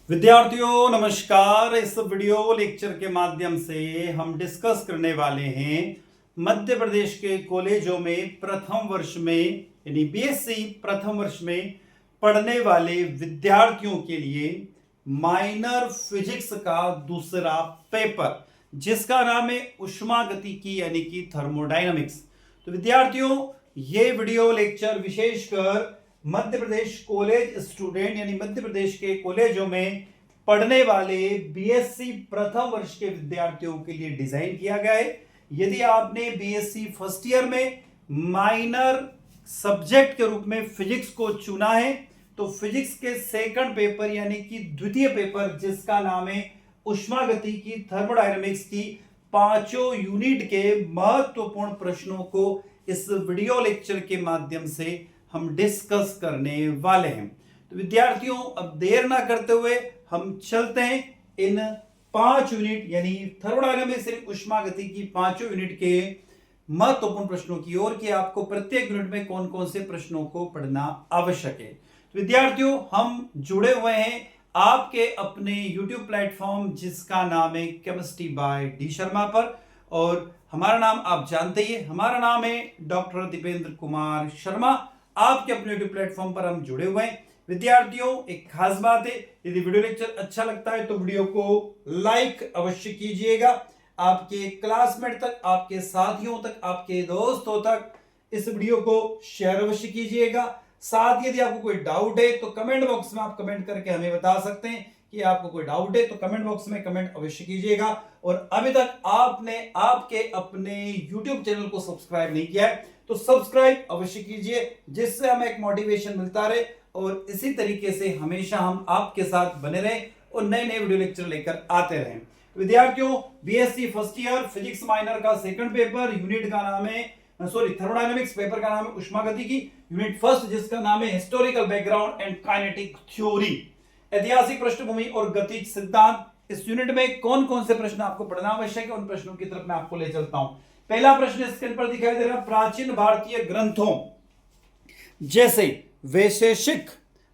विद्यार्थियों नमस्कार। इस वीडियो लेक्चर के माध्यम से हम डिस्कस करने वाले हैं मध्य प्रदेश के कॉलेजों में प्रथम वर्ष में यानी बीएससी प्रथम वर्ष में पढ़ने वाले विद्यार्थियों के लिए माइनर फिजिक्स का दूसरा पेपर, जिसका नाम है ऊष्मागतिकी यानी कि थर्मोडायनामिक्स। तो विद्यार्थियों, ये वीडियो लेक्चर विशेषकर मध्य प्रदेश कॉलेज स्टूडेंट यानी मध्य प्रदेश के कॉलेजों में पढ़ने वाले बीएससी प्रथम वर्ष के विद्यार्थियों के लिए डिजाइन किया गया है। यदि आपने बीएससी फर्स्ट ईयर में माइनर सब्जेक्ट के रूप में फिजिक्स को चुना है तो फिजिक्स के सेकंड पेपर यानी कि द्वितीय पेपर, जिसका नाम है ऊष्मागतिकी थर्मोडायनामिक्स की पांचों यूनिट के महत्वपूर्ण प्रश्नों को इस वीडियो लेक्चर के माध्यम से हम डिस्कस करने वाले हैं। तो विद्यार्थियों, अब देर ना करते हुए हम चलते हैं इन 5 यूनिट यानी थर्मोडायनामिक्स ऊष्मागतिकी की पांचों यूनिट के महत्वपूर्ण प्रश्नों की ओर कि आपको प्रत्येक यूनिट में कौन कौन से प्रश्नों को पढ़ना आवश्यक है। तो विद्यार्थियों, हम जुड़े हुए हैं आपके अपने YouTube प्लेटफॉर्म जिसका नाम है केमिस्ट्री बाय डी शर्मा पर, और हमारा नाम आप जानते ही, हमारा नाम है डॉक्टर दीपेंद्र कुमार शर्मा। आपके अपने यूट्यूब प्लेटफॉर्म पर हम जुड़े हुए हैं। विद्यार्थियों, एक खास बात है, यदि वीडियो लेक्चर अच्छा लगता है तो वीडियो को लाइक अवश्य कीजिएगा। आपके क्लासमेट तक, आपके साथियों तक, आपके दोस्तों तक इस वीडियो को शेयर अवश्य कीजिएगा। साथ ही यदि आपको कोई डाउट है तो कमेंट बॉक्स में आप कमेंट करके हमें बता सकते हैं कि आपको कोई डाउट है, तो कमेंट बॉक्स में कमेंट अवश्य कीजिएगा। और अभी तक आपने आपके अपने YouTube चैनल को सब्सक्राइब नहीं किया है तो सब्सक्राइब अवश्य कीजिए, जिससे हमें एक मोटिवेशन मिलता रहे और इसी तरीके से हमेशा हम आपके साथ बने रहें और नए नए वीडियो लेक्चर लेकर आते रहें। विद्यार्थियों, BSc first year physics minor का सेकंड पेपर यूनिट का नाम है थर्मोडायनामिक्स, पेपर का नाम है ऊष्मागतिकी, यूनिट फर्स्ट जिसका नाम है historical background and kinetic theory, ऐतिहासिक पृष्ठभूमि और गतिज सिद्धांत। इस यूनिट में कौन कौन से प्रश्न आपको पढ़ना आवश्यक है, उन प्रश्नों की तरफ मैं आपको ले चलता हूं। पहला प्रश्न स्क्रीन पर दिखाई दे रहा, प्राचीन भारतीय ग्रंथों जैसे वैशेषिक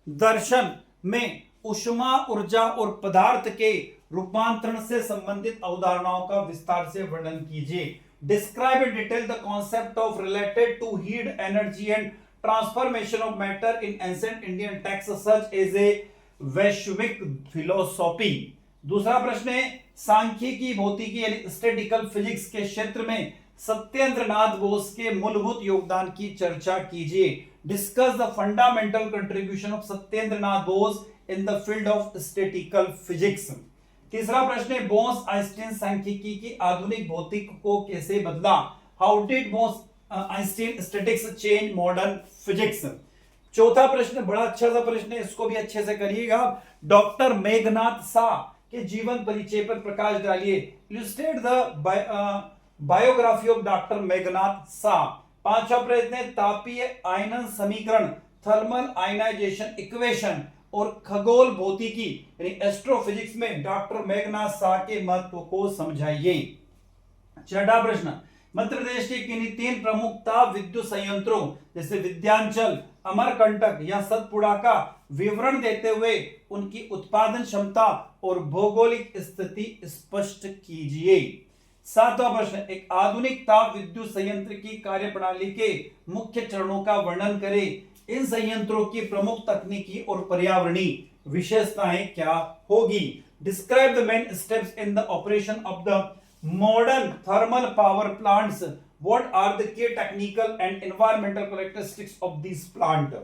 दर्शन में ऊष्मा, ऊर्जा और पदार्थ के रूपांतरण से संबंधित अवधारणाओं का विस्तार से वर्णन कीजिए। Describe in detail the concept of related to heat energy and transformation of matter in ancient Indian text such as a Vaisheshika philosophy. दूसरा प्रश्न है, सांख्यिकी, भौतिकी यानी स्टैटिकल फिजिक्स के क्षेत्र में सत्येंद्रनाथ बोस के मूलभूत योगदान की चर्चा कीजिए। Discuss the fundamental contribution of Satyendranath Bose in the field of statistical physics. तीसरा प्रश्न है, बोस आइंस्टीन सांख्यिकी की आधुनिक भौतिक को कैसे बदला। How did Bose Einstein statics change modern physics. चौथा प्रश्न बड़ा अच्छा सा प्रश्न है, इसको भी अच्छे से करिएगा। डॉक्टर मेघनाथ शाह के जीवन परिचय पर प्रकाश डालिए। Illustrate the biography of doctor Meghnath Shah. पांचवा प्रश्न है, तापीय आयनन समीकरण, थर्मल आयनाइजेशन इक्वेशन और खगोल भौतिकी यानी एस्ट्रोफिजिक्स में डॉक्टर मेघनाथ शाह के महत्व को समझाइए। छठा प्रश्न, मध्य प्रदेश के किन्हीं 3 प्रमुख ताप विद्युत संयंत्रों जैसे विद्यांचल, अमरकंटक या सतपुड़ा का विवरण देते हुए उनकी उत्पादन क्षमता और भौगोलिक स्थिति स्पष्ट कीजिए। सातवां प्रश्न, एक आधुनिक ताप विद्युत संयंत्र की कार्यप्रणाली के मुख्य चरणों का वर्णन करें। इन संयंत्रों की प्रमुख तकनीकी और पर्यावरणीय विशेषताएं क्या होगी। Describe the main steps in the operation of the modern thermal power plants. What are the key technical and environmental characteristics of this plant.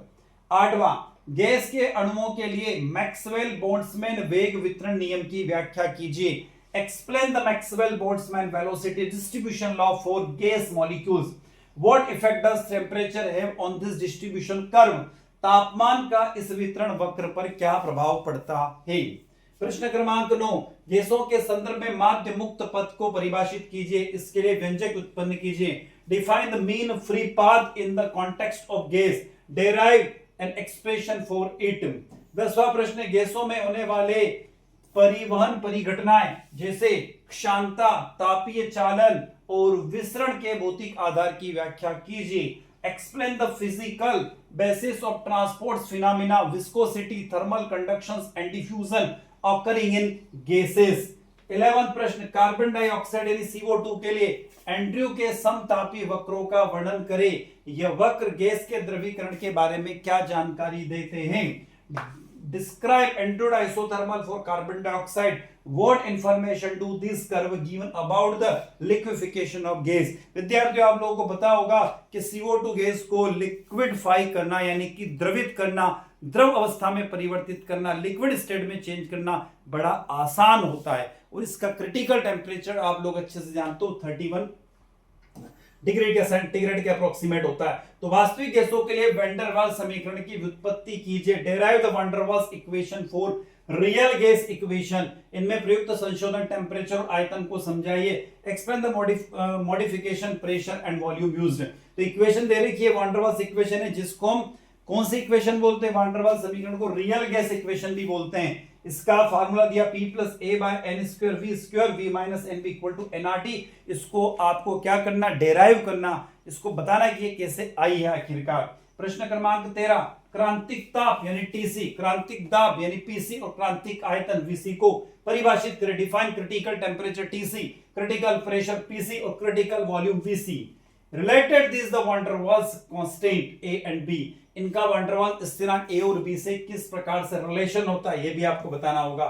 आठवां, गैस के अणुओं के लिए मैक्सवेल बोल्ट्जमैन वेग वितरण नियम की व्याख्या कीजिए। Explain the Maxwell-Boltzmann velocity distribution law for gas molecules. What effect does temperature have on this distribution curve? तापमान का इस वितरण वक्र पर क्या प्रभाव पड़ता है। प्रश्न क्रमांक 9, गैसों के संदर्भ में माध्य मुक्त पथ को परिभाषित कीजिए, इसके लिए व्यंजक उत्पन्न कीजिए। Define the mean free path in the context of gas. Derive an expression for it. 10वां प्रश्न, गैसों में होने वाले परिवहन परिघटनाएं जैसे क्षांता, तापीय चालन और विसरण के भौतिक आधार की व्याख्या कीजिए। Explain the physical basis of transport phenomena, viscosity, thermal conduction and diffusion occurring in gases. 11वां प्रश्न, कार्बन डाइऑक्साइड यानी CO2 के लिए एंड्रयू के समतापी वक्रों का वर्णन करें। यह वक्र गैस के द्रवीकरण के बारे में क्या जानकारी देते हैं? Describe Andrew isothermal for carbon dioxide. What information do this curve given about the liquefaction of gas? विद्यार्थियों, आप लोगों को पता होगा कि CO2 गैस को लिक्विडफाई करना यानी कि द्रवित करना, द्रव अवस्था में परिवर्तित करना, लिक्विड स्टेट में चेंज करना बड़ा आसान होता है और इसका क्रिटिकल टेम्परेचर आप लोग अच्छे से जानते हो 31 डिग्री के सेंटीग्रेड के अप्रोक्सीमेट होता है। तो वास्तविक गैसों के लिए वैन डर वाल्स समीकरण की व्युत्पत्ति कीजिए। Derive the van der Waals equation for real gas equation. इनमें प्रयुक्त संशोधन टेम्परेचर और आयतन को समझाइए। Explain the modification pressure and volume used. तो इक्वेशन दे रखी है, वैन डर वाल्स इक्वेशन है, जिसको हम कौन सी इक्वेशन बोलते हैं? वैन डर वाल्स समीकरण को रियल गैस इक्वेशन भी बोलते हैं। इसका फार्मूला दिया P + A/n² V² V - Nv = nRT। इसको आपको क्या करना? डेराइव करना, इसको बताना कि ये कैसे आई है आखिरकार। प्रश्न क्रमांक 13, क्रांतिक ताप यानी TC, क्रांतिक दाब यानी PC और क्रांतिक आयतन VC को परिभाषित करें। Define critical temperature TC, critical pressure PC और critical volume VC। Related this the van der Waals constant A and B। इनका वैन डर वाल्स स्थिरांक A और B से किस प्रकार से रिलेशन होता है, ये भी आपको बताना होगा।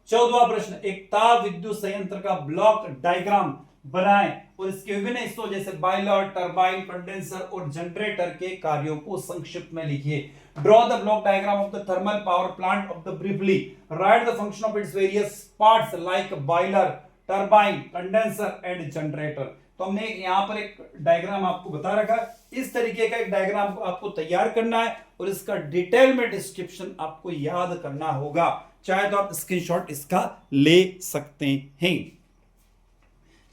14वां प्रश्न, एक ताप विद्युत संयंत्र का ब्लॉक डायग्राम बनाएं और इसके विभिन्न हिस्सों जैसे बॉयलर, टरबाइन, कंडेंसर और जनरेटर के कार्यों को संक्षिप्त में लिखिए। Draw the block diagram of the thermal power plant of the briefly. Right the function of its various parts like boiler, turbine, condenser and generator. तो हमने यहाँ पर एक डायग्राम आपको बता रखा है, इस तरीके का एक डायग्राम को आपको तैयार करना है और इसका डिटेल में डिस्क्रिप्शन आपको याद करना होगा। चाहे तो आप स्क्रीनशॉट इसका ले सकते हैं।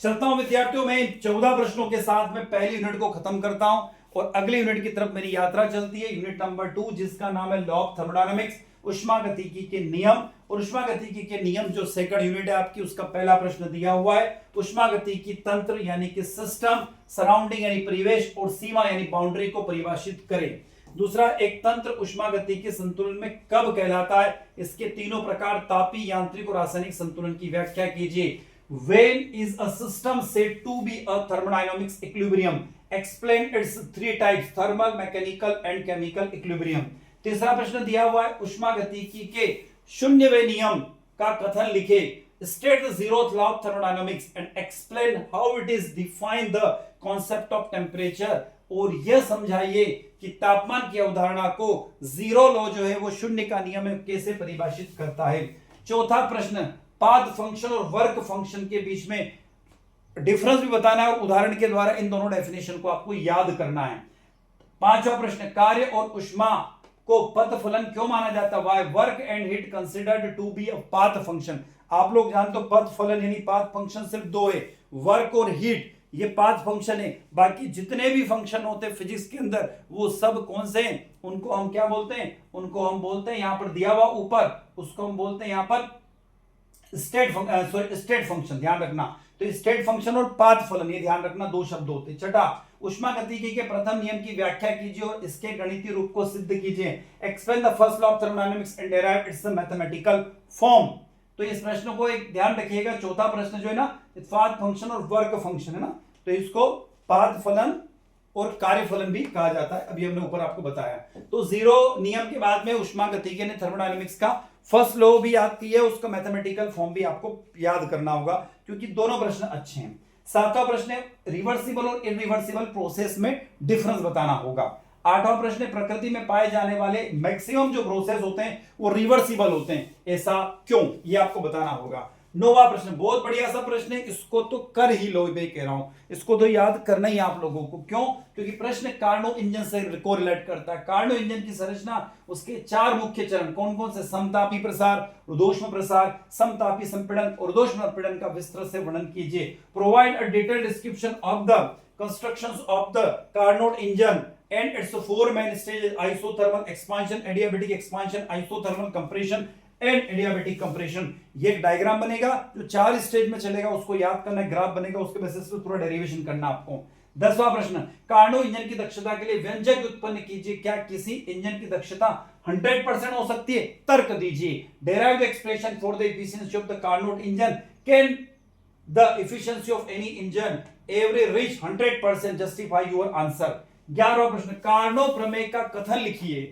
चलता हूं विद्यार्थियों, मैं 14 प्रश्नों के साथ में पहली यूनिट को खत्म करता हूं और अगली यूनिट की तरफ मेरी यात्रा चलती है। यूनिट नंबर 2, जिसका नाम है लॉ ऑफ थर्मोडायनामिक्स, उष्मागतिकी के नियम। और उष्मागतिकी के नियम जो सेकंड यूनिट है आपकी, उसका पहला प्रश्न दिया हुआ है, उष्मागतिकी तंत्र यानी कि सिस्टम, सराउंडिंग यानी परिवेश और सीमा यानी बाउंड्री को परिभाषित करें। दूसरा, एक तंत्र उष्मागतिकी संतुलन में कब कहलाता है? इसके तीनों प्रकार, तापी, यांत्रिक और रासायनिक संतुलन की व्याख्या कीजिए। When is a system said to be a thermodynamics equilibrium? Explain its three types: thermal, mechanical and chemical equilibrium. तीसरा प्रश्न दिया हुआ है, उष्मागतिकी के शून्यवें नियम का कथन लिखे। State the zeroth law of thermodynamics and explain how it is define the concept of temperature. और यह समझाइए कि तापमान की अवधारणा को जीरो लॉ जो है वो शून्य का नियम है कैसे परिभाषित करता है। चौथा प्रश्न, पाथ फंक्शन और वर्क फंक्शन के बीच में डिफरेंस भी बताना है और उदाहरण के द्वारा इन दोनों डेफिनेशन को आपको याद करना है। पांचवा प्रश्न, कार्य और उष्मा को पथ फलन क्यों माना जाता है? Why work and heat considered to be a path function. आप लोग जानते हो पथ फलन यानी पाथ फंक्शन सिर्फ दो है, वर्क और हीट, ये पाथ फंक्शन है। बाकी जितने भी फंक्शन होते हैं फिजिक्स के अंदर वो सब कौन से हैं? उनको हम क्या बोलते हैं? उनको हम बोलते हैं, यहां पर दिया हुआ ऊपर, उसको हम बोलते हैं यहां पर स्टेट फंक्शन। ध्यान रखना, तो स्टेट फंक्शन और पाथ फलन, ये ध्यान रखना, दो शब्द होते हैं। छठा, उष्मागतिकी के प्रथम नियम की व्याख्या कीजिए और इसके गणितीय रूप को सिद्ध कीजिए। Explain the first law of thermodynamics and derive it's mathematical form. तो इस प्रश्न को एक ध्यान रखिएगा, चौथा प्रश्न जो है ना, पाथ फंक्शन और वर्क फंक्शन है ना, तो इसको पाथ फलन और कार्य फलन भी कहा जाता है, अभी हमने ऊपर आपको बताया। तो जीरो नियम के बाद में उष्मागतिकी ने थर्मोडायनामिक्स का फर्स्ट लॉ भी याद किया, उसका मैथमेटिकल फॉर्म भी आपको याद करना होगा क्योंकि दोनों प्रश्न अच्छे हैं। सातवां प्रश्न है, रिवर्सिबल और इरिवर्सिबल प्रोसेस में डिफरेंस बताना होगा। आठवां प्रश्न है, प्रकृति में पाए जाने वाले मैक्सिमम जो प्रोसेस होते हैं वो रिवर्सिबल होते हैं, ऐसा क्यों, ये आपको बताना होगा। नौवां प्रश्न बहुत बढ़िया सा प्रश्न है, इसको तो कर ही लो, मैं कह रहा हूं, इसको तो याद करना ही आप लोगों को। क्यों? क्योंकि प्रश्न कार्नो इंजन से कोरिलेट करता है। कार्नो इंजन की संरचना, उसके चार मुख्य चरण कौन कौन से? समतापी प्रसार, रुद्धोष्म प्रसार, समतापी संपीड़न और रुद्धोष्म संपीड़न का विस्तृत से वर्णन कीजिए। Provide a detailed description of the constructions of the Carnot engine and its four main stages: isothermal expansion, adiabatic expansion, isothermal compression and adiabatic compression। ये एक डायग्राम बनेगा जो चार स्टेज में चलेगा, उसको याद करना है, ग्राफ बनेगा, उसके बेसिस पे पूरा डेरिवेशन करना आपको। 10वां प्रश्न, कार्नो इंजन की दक्षता के लिए व्यंजक उत्पन्न कीजिए। क्या किसी इंजन की दक्षता 100% हो सकती है? तर्क दीजिए। Derive the expression for the efficiency of the Carnot engine. Can the efficiency of any engine ever reach 100%? Justify your answer. 11वां प्रश्न, कार्नो प्रमेय का कथन लिखिए।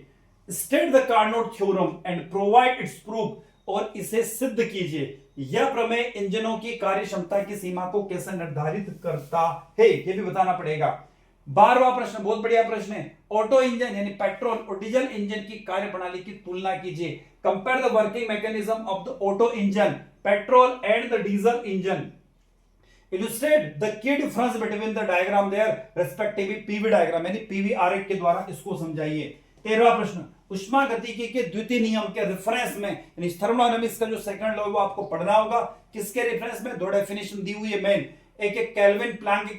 State the Carnot theorem and provide its proof. और इसे सिद्ध कीजिए। यह प्रमेय इंजनों की कार्य क्षमता की सीमा को कैसे निर्धारित करता है, यह भी बताना पड़ेगा। 12वां प्रश्न बहुत बढ़िया प्रश्न है। ऑटो इंजन यानी पेट्रोल और डीजल इंजन की कार्य प्रणाली की तुलना कीजिए। Compare the working mechanism of the auto engine, petrol and the diesel engine. Illustrate the key difference between the diagram there respectively PV diagram यानी पीवी आरेख के द्वारा इसको समझाइए। 13वां प्रश्न, उष्मागतिकी के द्वितीय नियम के रेफरेंस में यानी थर्मोडायनामिक्स का जो सेकंड लॉ वो आपको पढ़ना होगा। किसके रेफरेंस में? दो डेफिनेशन दी हुई है मेन, एक केल्विन प्लैंक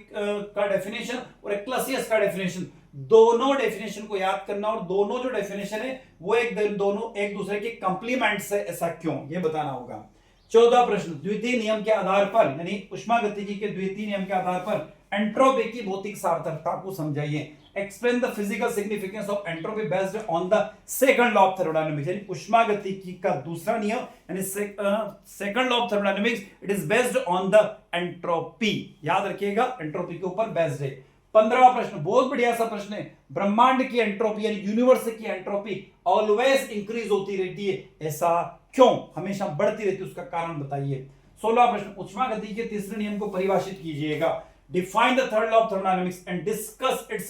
का डेफिनेशन और एक क्लसियस का डेफिनेशन। दोनों डेफिनेशन को याद करना और दोनों जो डेफिनेशन है वो दोनों एक दूसरे के कंप्लीमेंट से, ऐसा क्यों, ये बताना होगा। 14वां प्रश्न, द्वितीय नियम के आधार पर यानी उष्मागतिकी के द्वितीय नियम के आधार पर एंट्रोपी की भौतिक सार्थकता को समझाइए। Explain the physical significance of entropy based on the second law of thermodynamics यानी उष्मागतिकी का दूसरा नियम यानी second law of thermodynamics, it is based on the entropy. याद रखिएगा, एंट्रोपी के ऊपर बेस्ड है। 15वां प्रश्न बहुत बढ़िया सा प्रश्न है। ब्रह्मांड की एंट्रोपी यानी यूनिवर्स की एंट्रोपी ऑलवेज इंक्रीज होती रहती है, ऐसा क्यों? हमेशा बढ़ती रहती है, उसका कारण बताइए। 16वां प्रश्न, उष्मागतिकी के तीसरे नियम को परिभाषित कीजिएगा। Define the third law of thermodynamics and discuss its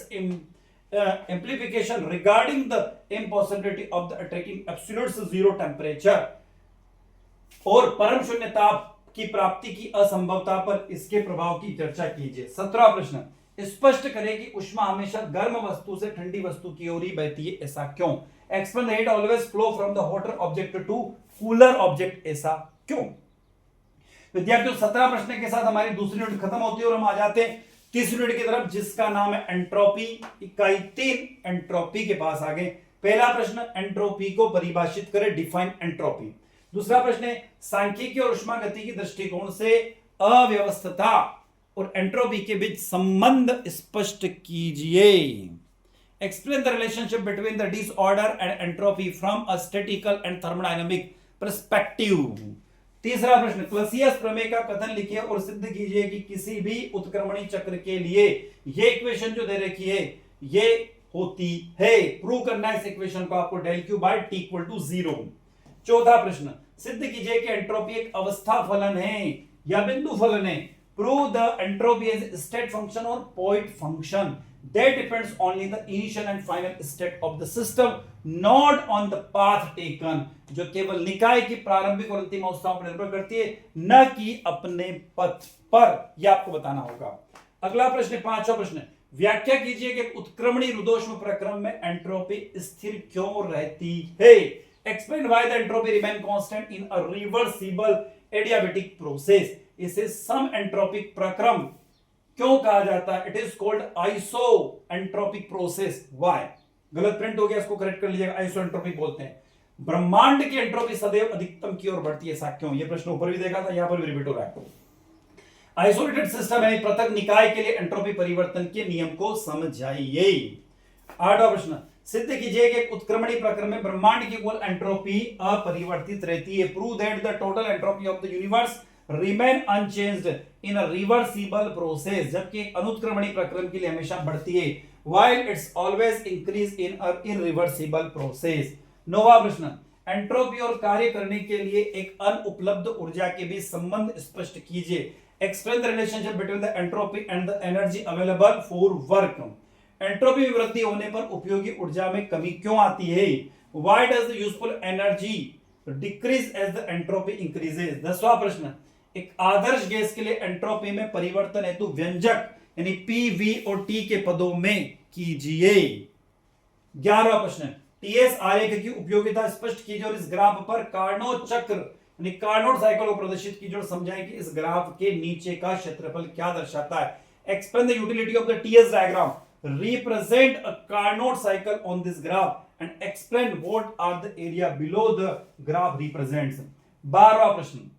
implication regarding the impossibility of the attaining absolute zero temperature और परम शून्य ताप की प्राप्ति की असंभवता पर इसके प्रभाव की चर्चा कीजिए। 17वां प्रश्न, स्पष्ट करें कि उष्मा हमेशा गर्म वस्तु से ठंडी वस्तु की ओर ही बहती है, ऐसा क्यों? Explain the heat always flow from the hotter object to cooler object, ऐसा क्यों? विद्यार्थियों 17 प्रश्न के साथ हमारी दूसरी यूनिट खत्म होती है और हम आ जाते हैं तीसरी यूनिट की तरफ, जिसका नाम है एंट्रोपी। इकाई 3 एंट्रोपी के पास आ गए। पहला प्रश्न, एंट्रोपी को परिभाषित करें, डिफाइन एंट्रोपी। दूसरा प्रश्न है, सांख्यिकी और उष्मागतिकी दृष्टिकोण से अव्यवस्था और एंट्रोपी के बीच संबंध स्पष्ट कीजिए। Explain the relationship between the disorder and entropy from a statistical and thermodynamic perspective. तीसरा प्रश्न, क्लसियस प्रमेय का कथन लिखिए और सिद्ध कीजिए कि किसी भी उत्क्रमणी चक्र के लिए ये इक्वेशन जो दे रखी है ये होती है। प्रूव करना है इस इक्वेशन को आपको, del Q by T equal to 0। चौथा प्रश्न, सिद्ध कीजिए कि एंट्रोपी एक अवस्था फलन है या बिंदु फलन है। Prove the entropy as state function और point function that depends only the initial and final state of the system, not on the path taken, जो केवल निकाय की प्रारंभिक और अंतिम अवस्थाओं पर निर्भर करती है, न कि अपने पथ पर। यह आपको बताना होगा। अगला प्रश्न, पांचवा प्रश्न, व्याख्या कीजिए कि उत्क्रमणी रुद्धोष्म प्रक्रम में एंट्रोपी स्थिर क्यों रहती है। Explain why the entropy remain constant in a reversible adiabatic process. इसे सम एंट्रोपिक प्रक्रम क्यों कहा जाता है? It is called iso entropic process. Why? गलत प्रिंट हो गया, इसको करेक्ट कर लीजिएगा। आइसो एंट्रोपिक बोलते हैं। ब्रह्मांड की एंट्रोपी सदैव अधिकतम की ओर बढ़ती है, ऐसा क्यों? ये प्रश्न ऊपर भी देखा था, यहां पर भी रिपीट हो रहा है। आइसोलेटेड सिस्टम यानी पृथक निकाय के लिए एंट्रोपी परिवर्तन के नियम को समझाइए। 8वां प्रश्न, सिद्ध कीजिए कि उत्क्रमणी प्रक्रम में ब्रह्मांड की कुल एंट्रोपी अपरिवर्तित रहती है। Prove that the total entropy of the universe remain unchanged in a reversible process, जबकि अनुत्क्रमणी प्रक्रम के लिए हमेशा बढ़ती है, while it's always increase in a irreversible process। 9वां प्रश्न, एंट्रोपी और कार्य करने के लिए एक अनुपलब्ध ऊर्जा के बीच संबंध स्पष्ट कीजिए। Explain the relationship between the entropy and the energy available for work. Entropy में वृद्धि होने पर उपयोगी ऊर्जा में कमी क्यों आती है? Why does the useful energy decrease as the entropy increases? 10वां प्रश्न, एक आदर्श गैस के लिए एंट्रोपी में परिवर्तन हेतु व्यंजक यानी P, V और T के पदों में कीजिए। 11वां प्रश्न, टीएस आरेख की उपयोगिता स्पष्ट कीजिए और इस ग्राफ पर कार्नोट चक्र यानी कार्नोट साइकिल को प्रदर्शित कीजिए और समझाएं कि इस ग्राफ के नीचे का क्षेत्रफल क्या दर्शाता है। Explain the utility of the TS diagram, represent a Carnot cycle on this graph and explain what are the area below the graph represents. 12वां प्रश्न,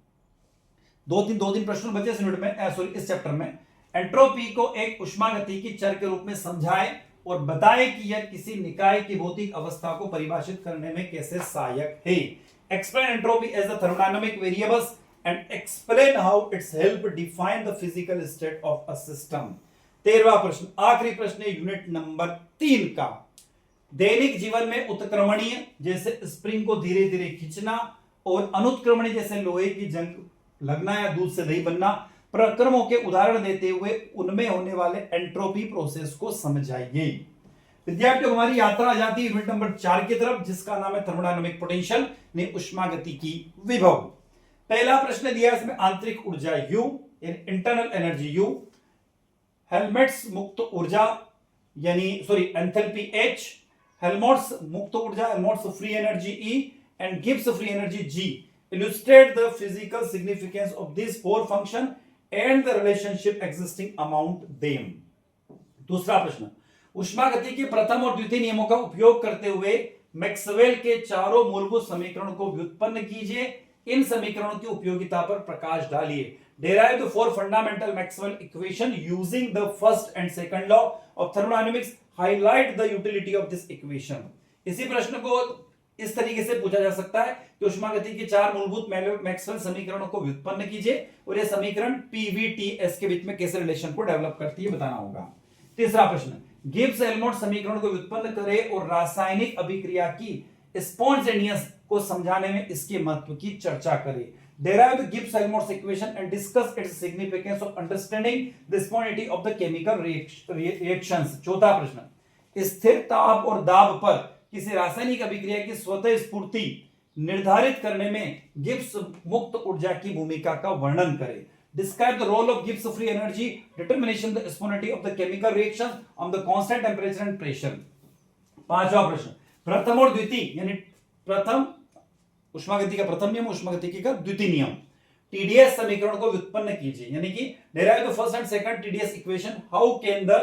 दो तीन प्रश्न बचे इस यूनिट में, सॉरी इस चैप्टर में। एंट्रोपी को एक उष्मागतिकी चर के रूप में समझाएं और बताए कि यह किसी निकाय की भौतिक अवस्था को परिभाषित करने में कैसे सहायक है। Explain entropy as the thermodynamic variables and explain how its help define the physical state of a system. 13वां प्रश्न, आखिरी प्रश्न है यूनिट नंबर 3 का। दैनिक जीवन में उत्क्रमणीय जैसे स्प्रिंग को धीरे धीरे खींचना और अनुत्क्रमणीय जैसे लोहे की जंग लगना या दूध से दही बनना प्रक्रमों के उदाहरण देते हुए उनमें होने वाले एंट्रोपी प्रोसेस को समझाइए। विद्यार्थियों, हमारी यात्रा आ जाती है यूनिट नंबर 4 की तरफ, जिसका नाम है थर्मोडायनामिक पोटेंशियल ने उष्मागतिकी विभव। पहला प्रश्न दिया इसमें आंतरिक ऊर्जा U, internal energy U, Helmholtz मुक्त ऊर्जा यानी एंथैल्पी H, हेल्महोल्ट्ज मुक्त ऊर्जा, Helmholtz free energy E and Gibbs free energy G. Illustrate the physical significance of these four functions and the relationship existing among them. दूसरा प्रश्न, उष्मागति के प्रथम और द्वितीय नियमों का उपयोग करते हुए मैक्सवेल के चारों मूलभूत समीकरणों को व्युत्पन्न कीजिए। इन समीकरणों की उपयोगिता पर प्रकाश डालिए। Derive the four fundamental Maxwell equation using the first and second law of thermodynamics. Highlight the utility of this equation. इसी प्रश्न को इस तरीके से पूछा जा सकता है कि उष्मागति के चार मूलभूत मैक्सवेल समीकरणों को व्युत्पन्न कीजिए और यह समीकरण पीवीटीएस के बीच में कैसे रिलेशन को डेवलप करती है बताना होगा। तीसरा प्रश्न, गिब्स हेल्महोल्ट्ज समीकरण को व्युत्पन्न करें और रासायनिक अभिक्रिया की स्पॉन्टेनियस को समझाने में इसके महत्व की चर्चा करें। Derive the Gibbs Helmholtz equation and discuss its significance of understanding the spontaneity of the chemical reactions. चौथा प्रश्न, स्थिर ताप और दाब पर किसी रासायनिक अभिक्रिया की स्वतः स्फूर्ति निर्धारित करने में गिब्स मुक्त ऊर्जा की भूमिका का वर्णन करें। Describe the role of Gibbs free energy determination the spontaneity of the chemical reaction on the constant temperature and pressure. पांचवा प्रश्न, प्रथम और द्वितीय यानी प्रथम उष्मागति का प्रथम नियम, उष्मागतिकी का द्वितीय नियम, टीडीएस समीकरण को व्युत्पन्न कीजिए। यानी कि derive the first and second TDS equation. How can the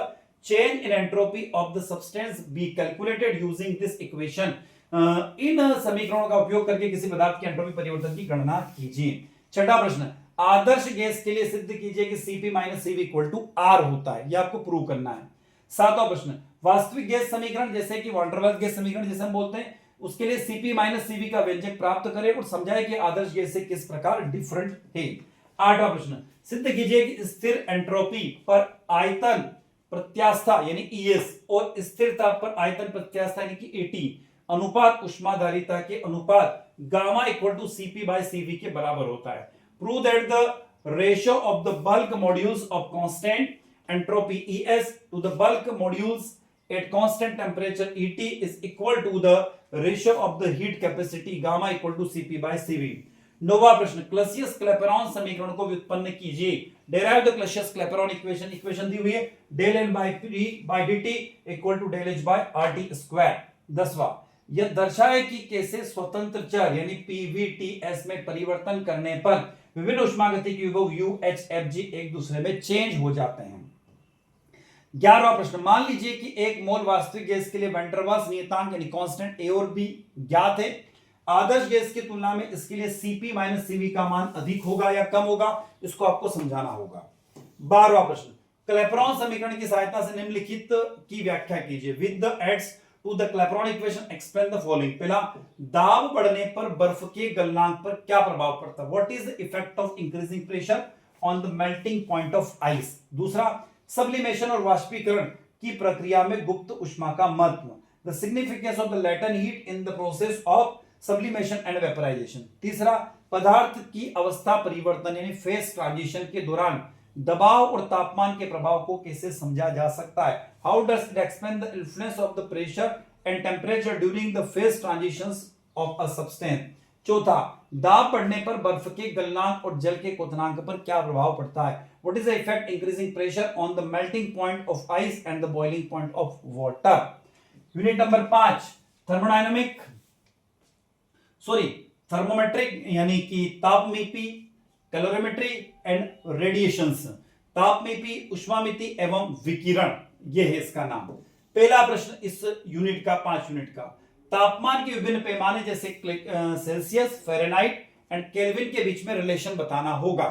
change in entropy of the substance be calculated using this equation? इन समीकरणों का उपयोग करके किसी पदार्थ की एंट्रोपी परिवर्तन की गणना कीजिए। छठा प्रश्न, आदर्श गैस के लिए सिद्ध कीजिए कि Cp - Cv equal to R होता है, यह आपको प्रूव करना है। सातवां प्रश्न, वास्तविक गैस समीकरण जैसे कि वान डेर वाल्स गैस समीकरण जैसे हम बोलते हैं उसके लिए Cp - Cv का व्यंजक प्राप्त करें और समझाएं कि आदर्श गैस से किस प्रकार डिफरेंट है। आठवां प्रश्न, सिद्ध कीजिए कि स्थिर एंट्रोपी पर आयतन प्रत्यास्था यानी ES और स्थिर ताप पर आयतन प्रत्यास्था यानी कि AT अनुपात उष्माधारिता के अनुपात गामा इक्वल टू Cp/Cv के बराबर होता है। Prove that the ratio of the bulk modulus of constant entropy ES to the bulk modulus at constant temperature ET is equal to the ratio of the heat capacity gamma equal to Cp/Cv। नौवां प्रश्न, Clausius Clapeyron समीकरण को व्युत्पन्न कीजिए। Derive the Clausius Clapeyron equation. Equation दी हुई है del n by p by dt equal to del h by RT square. 10वां, यह दर्शाए कि कैसे स्वतंत्र चर यानी पीवीटीएस में परिवर्तन करने पर विभिन्न उष्मागतिकी विभव U, H, F, G एक दूसरे में चेंज हो जाते हैं। 11वां प्रश्न, मान लीजिए कि एक मोल वास्तविक गैस के लिए वैन डेर वाल्स नियतांक यानी कांस्टेंट A और B ज्ञात है। आदर्श गैस की तुलना में इसके लिए Cp - Cv का मान अधिक होगा या कम होगा, इसको आपको समझाना होगा। 12वां प्रश्न, क्लैपेरॉन समीकरण की सहायता से निम्नलिखित की व्याख्या कीजिए। With the aids to the Clapeyron equation explain the following. पहला, दाब बढ़ने पर बर्फ के गलनांक पर क्या प्रभाव पड़ता है? What is the effect of increasing pressure on the melting point of ice. दूसरा, सब्लिमेशन और वाष्पीकरण की प्रक्रिया में गुप्त उष्मा का महत्व। The significance of the latent heat in the process of sublimation and vaporisation. तीसरा, पदार्थ की अवस्था परिवर्तन यानी फेज ट्रांजिशन के दौरान दबाव और तापमान के प्रभाव को कैसे समझा जा सकता है? How does it explain the influence of the pressure and temperature during the phase transitions of a substance. चौथा, दाब बढ़ने पर बर्फ के गलनांक और जल के क्वथनांक पर क्या प्रभाव पड़ता है? What is the effect increasing pressure on the melting point of ice and the boiling point of water. Unit number 5, thermometric यानी कि तापमीपी, कैलोरीमेट्री एंड रेडिएशंस। तापमीपी, उष्मामिति एवं विकिरण, यह है इसका नाम। पहला प्रश्न इस यूनिट का 5 यूनिट का, तापमान के विभिन्न पैमाने जैसे सेल्सियस, फ़ारेनहाइट एंड केल्विन के बीच में रिलेशन बताना होगा।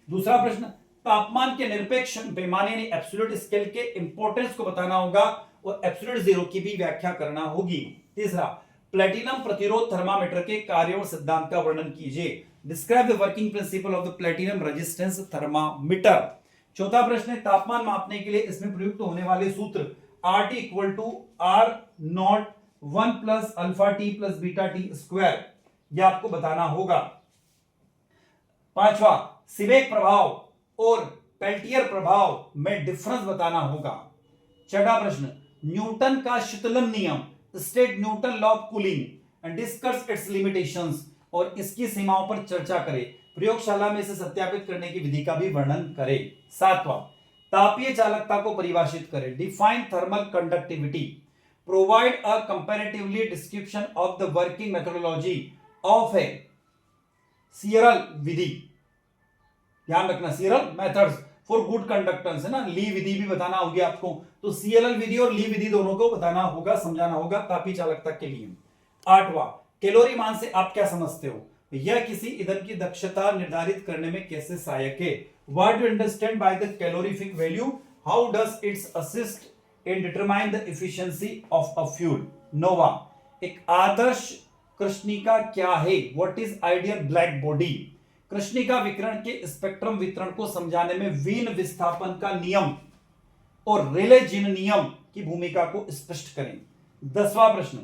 दूसरा प्रश्न, तापमान के निरपेक्ष पैमाने यानी एब्सोल्यूट स्केल के इंपॉर्टेंस को बताना होगा और एब्सोल्यूट जीरो की भी व्याख्या करना होगी। तीसरा, प्लेटिनम प्रतिरोध थर्मामीटर के कार्य और सिद्धांत का वर्णन कीजिए। Describe the working principle of the platinum resistance thermometer. चौथा प्रश्न है, तापमान मापने के लिए इसमें प्रयुक्त होने वाले सूत्र RT equal to R nought 1 plus alpha T plus beta T square, यह आपको बताना होगा। पांचवा, सीबेक प्रभाव और पेल्टियर प्रभाव में डिफरेंस बताना होगा। छठा प्रश्न, न्यूटन का शीतलन नियम, state Newton law of cooling and discuss it's limitations, और इसकी सीमाओं पर चर्चा करें। प्रयोगशाला में इसे सत्यापित करने की विधि का भी वर्णन करें। सातवां, तापीय चालकता को परिभाषित करें। Define thermal conductivity. Provide a comparatively description of the working methodology of a Searle विधि। ध्यान रखना, Searle methods for good conductance है ना, ली विधि भी बताना होगी आपको, तो सीएलएल विधि और ली विधि दोनों को बताना होगा, समझाना होगा तापीय चालकता के लिए। आठवां, कैलोरी मान से आप क्या समझते हो? यह किसी ईंधन की दक्षता निर्धारित करने में कैसे सहायक है? What do understand by the calorific value? How does it's assist in determine the efficiency of a fuel? नौवां, एक आदर्श कृष्णिका क्या है? What is ideal black body? कृष्णिका विकिरण के स्पेक्ट्रम वितरण को समझाने में वीन विस्थापन का नियम और रिले जीन नियम की भूमिका को स्पष्ट करें। 10वां प्रश्न,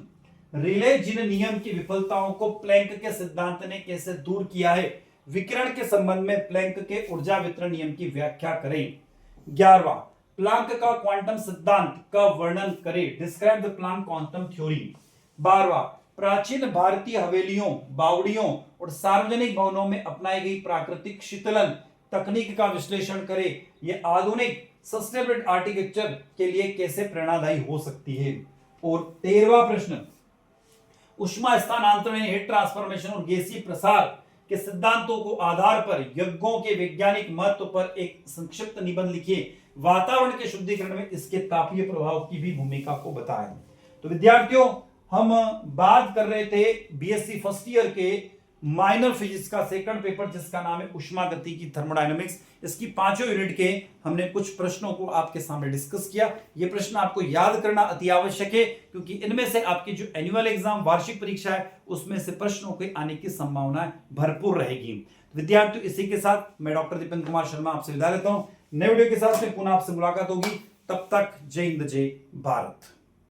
रिले जीन नियम की विफलताओं को प्लैंक के सिद्धांत ने कैसे दूर किया है? विकिरण के संबंध में प्लैंक के ऊर्जा वितरण नियम की व्याख्या करें। 11वां, प्लैंक का क्वांटम सिद्धांत का वर्णन करें। Describe the Planck quantum theory. 12वां, प्राचीन भारतीय हवेलियों, बावड़ियों और सार्वजनिक भवनों में अपनाई गई प्राकृतिक शीतलन तकनीक का विश्लेषण करें। यह आधुनिक सस्टेनेबल आर्किटेक्चर के लिए कैसे प्रेरणादायी हो सकती है? और 13वां प्रश्न, ऊष्मा स्थानांतरण हीट ट्रांसफॉर्मेशन और गैसीय प्रसार के सिद्धांतों को आधार पर यज्ञों के वैज्ञानिक महत्व पर एक संक्षिप्त निबंध लिखिए। वातावरण के शुद्धिकरण में इसके तापीय प्रभाव की भी भूमिका को बताएं। तो विद्यार्थियों, हम बात कर रहे थे बीएससी फर्स्ट ईयर के माइनर फिजिक्स का सेकंड पेपर, जिसका नाम है ऊष्मागति की थर्मोडायनामिक्स। इसकी 5 यूनिट के हमने कुछ प्रश्नों को आपके सामने डिस्कस किया। ये प्रश्न आपको याद करना अति आवश्यक है, क्योंकि इनमें से आपकी जो एनुअल एग्जाम वार्षिक परीक्षा है उसमें से प्रश्नों के आने की संभावना भरपूर रहेगी। विद्यार्थियों, इसी के साथ मैं डॉक्टर दीपन कुमार शर्मा आपसे विदा लेता हूं। नए वीडियो के साथ में पुनः आपसे मुलाकात होगी। तब तक जय हिंद, जय भारत।